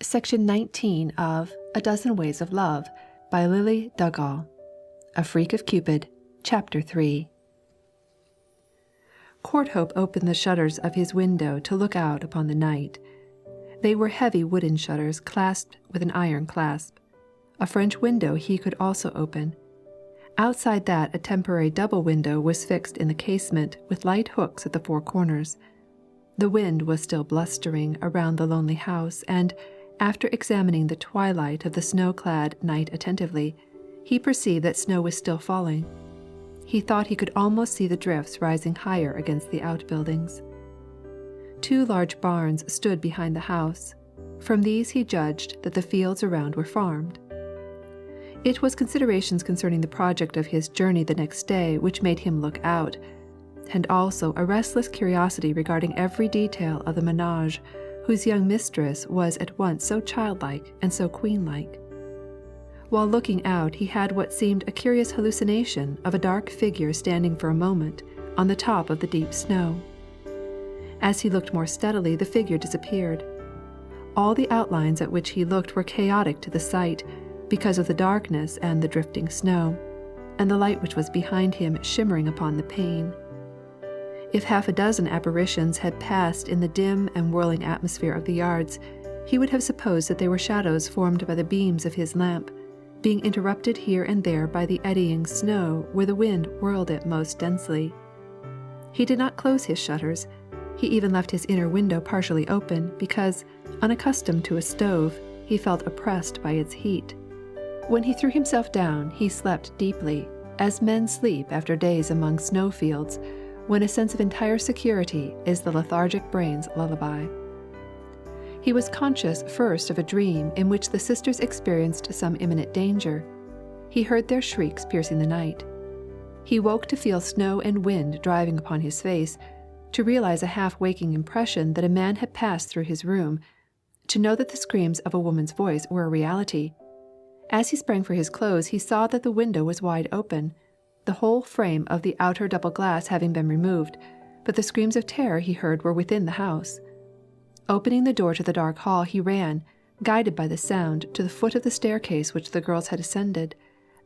Section 19 of A Dozen Ways of Love by Lily Dougall. A Freak of Cupid, Chapter 3. Courthope opened the shutters of his window to look out upon the night. They were heavy wooden shutters clasped with an iron clasp. A French window he could also open. Outside that a temporary double window was fixed in the casement with light hooks at the four corners. The wind was still blustering around the lonely house, and, after examining the twilight of the snow-clad night attentively, he perceived that snow was still falling. He thought he could almost see the drifts rising higher against the outbuildings. Two large barns stood behind the house. From these he judged that the fields around were farmed. It was considerations concerning the project of his journey the next day which made him look out, and also a restless curiosity regarding every detail of the menage, whose young mistress was at once so childlike and so queen-like. While looking out, he had what seemed a curious hallucination of a dark figure standing for a moment on the top of the deep snow. As he looked more steadily, the figure disappeared. All the outlines at which he looked were chaotic to the sight, because of the darkness and the drifting snow, and the light which was behind him shimmering upon the pane. If half a dozen apparitions had passed in the dim and whirling atmosphere of the yards, he would have supposed that they were shadows formed by the beams of his lamp, being interrupted here and there by the eddying snow where the wind whirled it most densely. He did not close his shutters. He even left his inner window partially open because, unaccustomed to a stove, he felt oppressed by its heat. When he threw himself down, he slept deeply, as men sleep after days among snowfields, when a sense of entire security is the lethargic brain's lullaby. He was conscious first of a dream in which the sisters experienced some imminent danger. He heard their shrieks piercing the night. He woke to feel snow and wind driving upon his face, to realize a half-waking impression that a man had passed through his room, to know that the screams of a woman's voice were a reality. As he sprang for his clothes, he saw that the window was wide open, the whole frame of the outer double glass having been removed, but the screams of terror he heard were within the house. Opening the door to the dark hall, he ran, guided by the sound, to the foot of the staircase which the girls had ascended,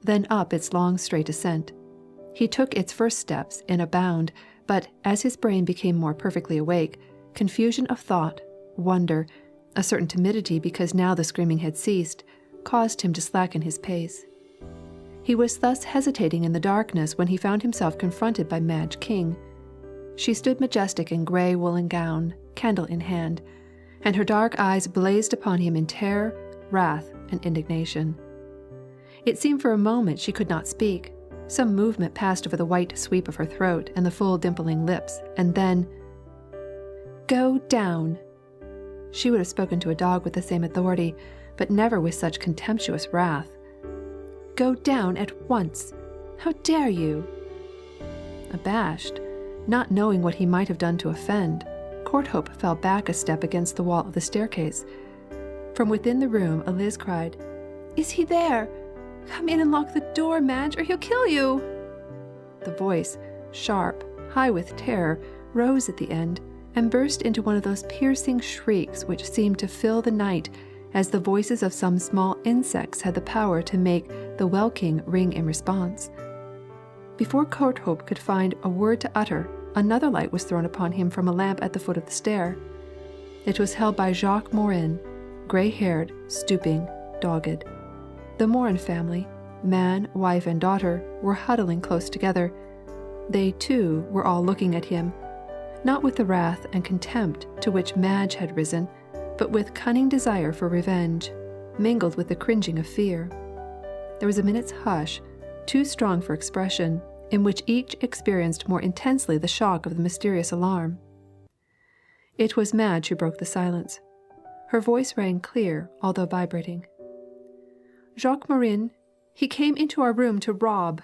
then up its long straight ascent. He took its first steps in a bound, but as his brain became more perfectly awake, confusion of thought, wonder, a certain timidity because now the screaming had ceased, caused him to slacken his pace. He was thus hesitating in the darkness when he found himself confronted by Madge King. She stood majestic in grey woolen gown, candle in hand, and her dark eyes blazed upon him in terror, wrath, and indignation. It seemed for a moment she could not speak. Some movement passed over the white sweep of her throat and the full dimpling lips, and then, "Go down!" She would have spoken to a dog with the same authority, but never with such contemptuous wrath. "Go down at once! How dare you?" Abashed, not knowing what he might have done to offend, Courthope fell back a step against the wall of the staircase. From within the room, Eliz cried, "Is he there? Come in and lock the door, Madge, or he'll kill you!" The voice, sharp, high with terror, rose at the end, and burst into one of those piercing shrieks which seemed to fill the night, as the voices of some small insects had the power to make the welkin ring in response. Before Courthope could find a word to utter, another light was thrown upon him from a lamp at the foot of the stair. It was held by Jacques Morin, grey-haired, stooping, dogged. The Morin family, man, wife, and daughter, were huddling close together. They, too, were all looking at him, not with the wrath and contempt to which Madge had risen, but with cunning desire for revenge, mingled with the cringing of fear. There was a minute's hush, too strong for expression, in which each experienced more intensely the shock of the mysterious alarm. It was Madge who broke the silence. Her voice rang clear, although vibrating. "Jacques Morin, he came into our room to rob."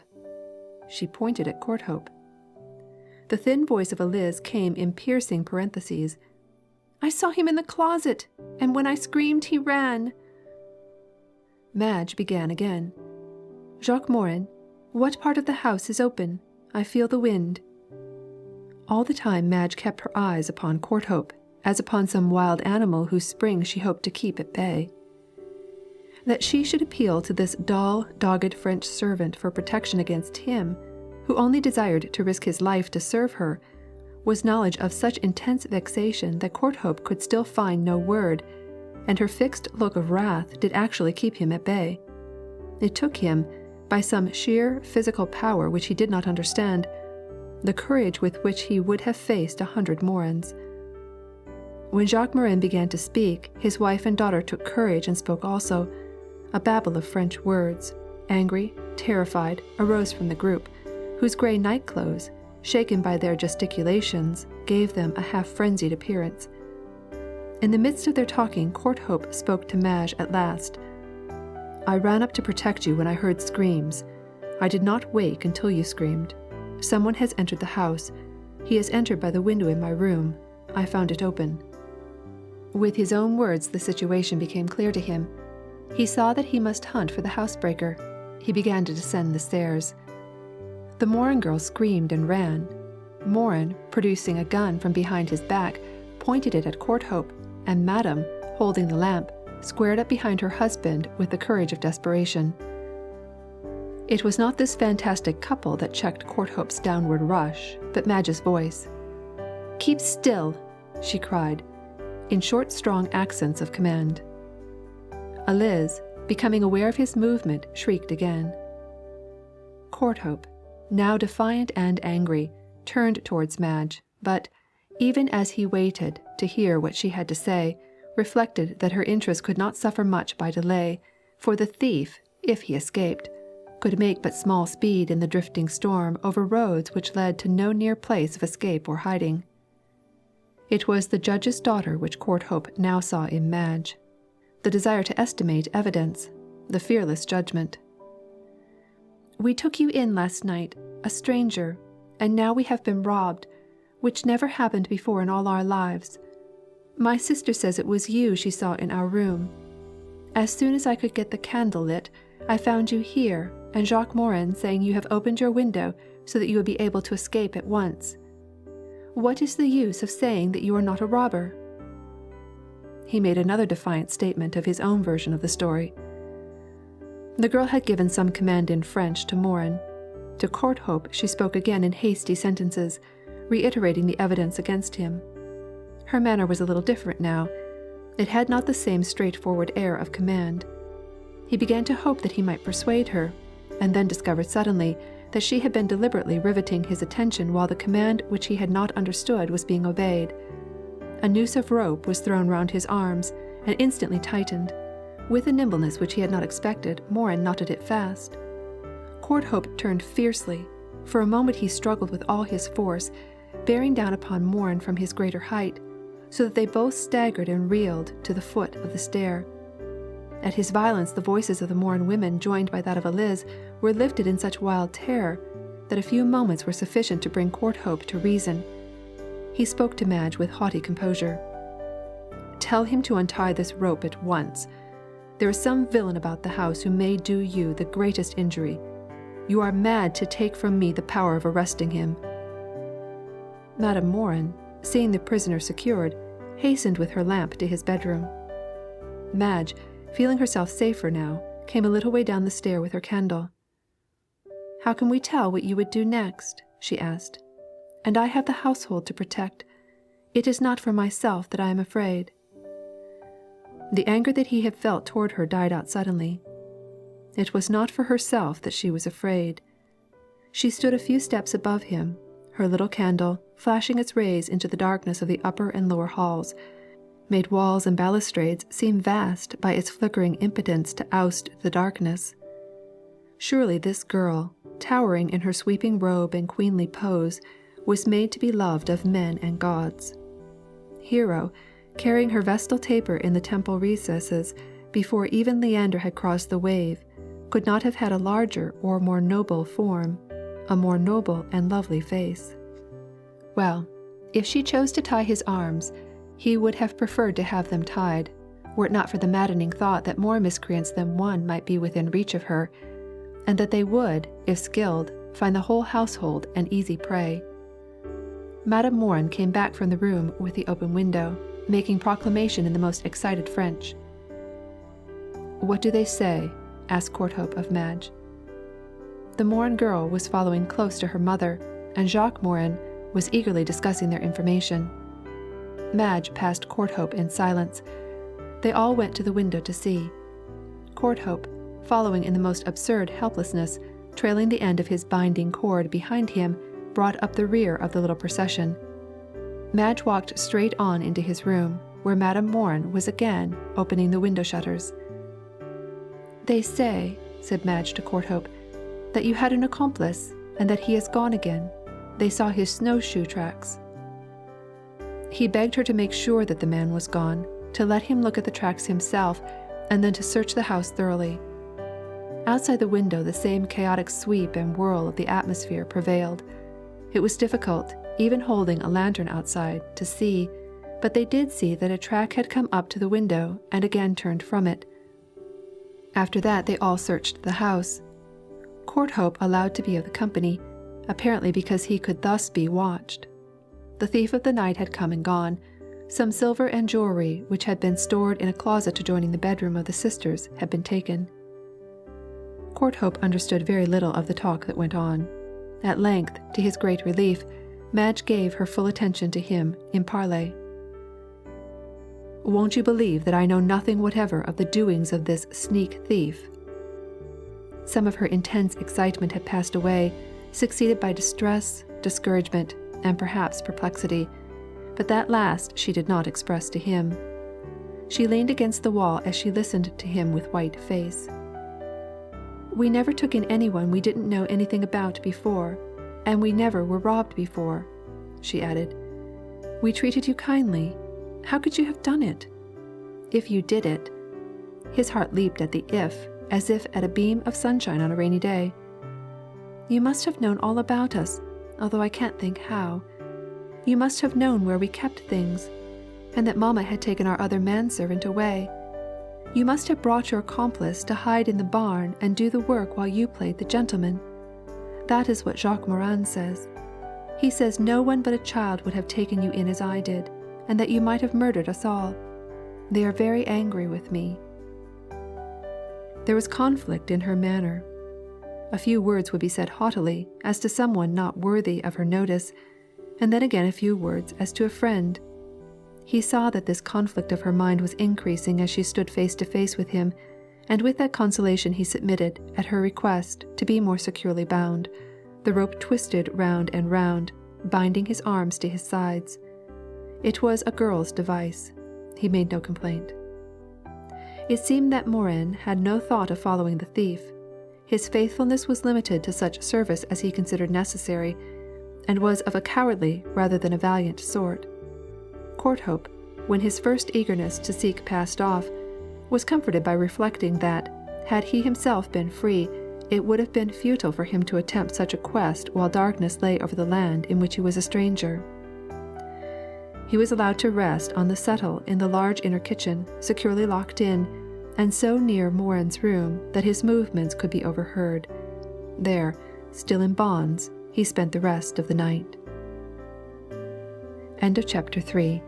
She pointed at Courthope. The thin voice of Eliz came in piercing parentheses. "I saw him in the closet, and when I screamed, he ran." Madge began again. "Jacques Morin, what part of the house is open? I feel the wind." All the time Madge kept her eyes upon Courthope, as upon some wild animal whose spring she hoped to keep at bay. That she should appeal to this dull, dogged French servant for protection against him, who only desired to risk his life to serve her, was knowledge of such intense vexation that Courthope could still find no word, and her fixed look of wrath did actually keep him at bay. It took him, by some sheer physical power which he did not understand, the courage with which he would have faced 100 Morins. When Jacques Morin began to speak, his wife and daughter took courage and spoke also. A babble of French words, angry, terrified, arose from the group, whose grey night-clothes, shaken by their gesticulations, gave them a half-frenzied appearance. In the midst of their talking, Courthope spoke to Madge at last. "I ran up to protect you when I heard screams. I did not wake until you screamed. Someone has entered the house. He has entered by the window in my room. I found it open." With his own words, the situation became clear to him. He saw that he must hunt for the housebreaker. He began to descend the stairs. The Morin girl screamed and ran. Morin, producing a gun from behind his back, pointed it at Courthope, and Madame, holding the lamp, squared up behind her husband with the courage of desperation. It was not this fantastic couple that checked Courthope's downward rush, but Madge's voice. "Keep still!" she cried, in short, strong accents of command. Eliz, becoming aware of his movement, shrieked again. Courthope, now defiant and angry, turned towards Madge, but, even as he waited to hear what she had to say, reflected that her interest could not suffer much by delay, for the thief, if he escaped, could make but small speed in the drifting storm over roads which led to no near place of escape or hiding. It was the judge's daughter which Courthope now saw in Madge, the desire to estimate evidence, the fearless judgment. "We took you in last night, a stranger, and now we have been robbed, which never happened before in all our lives. My sister says it was you she saw in our room. As soon as I could get the candle lit, I found you here, and Jacques Morin saying you have opened your window so that you would be able to escape at once. What is the use of saying that you are not a robber?" He made another defiant statement of his own version of the story. The girl had given some command in French to Morin. To Courthope she spoke again in hasty sentences, reiterating the evidence against him. Her manner was a little different now. It had not the same straightforward air of command. He began to hope that he might persuade her, and then discovered suddenly that she had been deliberately riveting his attention while the command which he had not understood was being obeyed. A noose of rope was thrown round his arms, and instantly tightened. With a nimbleness which he had not expected, Morin knotted it fast. Courthope turned fiercely. For a moment he struggled with all his force, bearing down upon Morin from his greater height, so that they both staggered and reeled to the foot of the stair. At his violence the voices of the Morin women, joined by that of Eliz, were lifted in such wild terror that a few moments were sufficient to bring Courthope to reason. He spoke to Madge with haughty composure. "Tell him to untie this rope at once. There is some villain about the house who may do you the greatest injury. You are mad to take from me the power of arresting him." Madame Morin, seeing the prisoner secured, hastened with her lamp to his bedroom. Madge, feeling herself safer now, came a little way down the stair with her candle. "How can we tell what you would do next?" she asked. "And I have the household to protect. It is not for myself that I am afraid." The anger that he had felt toward her died out suddenly. It was not for herself that she was afraid. She stood a few steps above him, her little candle, flashing its rays into the darkness of the upper and lower halls, made walls and balustrades seem vast by its flickering impotence to oust the darkness. Surely this girl, towering in her sweeping robe and queenly pose, was made to be loved of men and gods. Hero, carrying her vestal taper in the temple recesses, before even Leander had crossed the wave, could not have had a larger or more noble form, a more noble and lovely face. Well, if she chose to tie his arms, he would have preferred to have them tied, were it not for the maddening thought that more miscreants than one might be within reach of her, and that they would, if skilled, find the whole household an easy prey. Madame Morin came back from the room with the open window, making proclamation in the most excited French. "What do they say?" asked Courthope of Madge. The Morin girl was following close to her mother, and Jacques Morin was eagerly discussing their information. Madge passed Courthope in silence. They all went to the window to see. Courthope, following in the most absurd helplessness, trailing the end of his binding cord behind him, brought up the rear of the little procession. Madge walked straight on into his room, where Madame Morin was again opening the window shutters. "They say," said Madge to Courthope, "that you had an accomplice, and that he is gone again. They saw his snowshoe tracks." He begged her to make sure that the man was gone, to let him look at the tracks himself, and then to search the house thoroughly. Outside the window the same chaotic sweep and whirl of the atmosphere prevailed. It was difficult, even holding a lantern outside, to see, but they did see that a track had come up to the window and again turned from it. After that they all searched the house. Courthope allowed to be of the company, apparently because he could thus be watched. The thief of the night had come and gone. Some silver and jewelry which had been stored in a closet adjoining the bedroom of the sisters had been taken. Courthope understood very little of the talk that went on. At length, to his great relief, Madge gave her full attention to him in parley. "Won't you believe that I know nothing whatever of the doings of this sneak thief?" Some of her intense excitement had passed away, succeeded by distress, discouragement, and perhaps perplexity, but that last she did not express to him. She leaned against the wall as she listened to him with white face. "We never took in anyone we didn't know anything about before, and we never were robbed before," she added. "We treated you kindly. How could you have done it? If you did it—" His heart leaped at the "if," as if at a beam of sunshine on a rainy day. "You must have known all about us, although I can't think how. You must have known where we kept things, and that Mamma had taken our other manservant away. You must have brought your accomplice to hide in the barn and do the work while you played the gentleman. That is what Jacques Morin says. He says no one but a child would have taken you in as I did, and that you might have murdered us all. They are very angry with me." There was conflict in her manner. A few words would be said haughtily, as to someone not worthy of her notice, and then again a few words as to a friend. He saw that this conflict of her mind was increasing as she stood face to face with him, and with that consolation he submitted, at her request, to be more securely bound, the rope twisted round and round, binding his arms to his sides. It was a girl's device. He made no complaint. It seemed that Morin had no thought of following the thief. His faithfulness was limited to such service as he considered necessary, and was of a cowardly rather than a valiant sort. Courthope, when his first eagerness to seek passed off, was comforted by reflecting that, had he himself been free, it would have been futile for him to attempt such a quest while darkness lay over the land in which he was a stranger. He was allowed to rest on the settle in the large inner kitchen, securely locked in, and so near Morin's room that his movements could be overheard. There, still in bonds, he spent the rest of the night. End of chapter 3.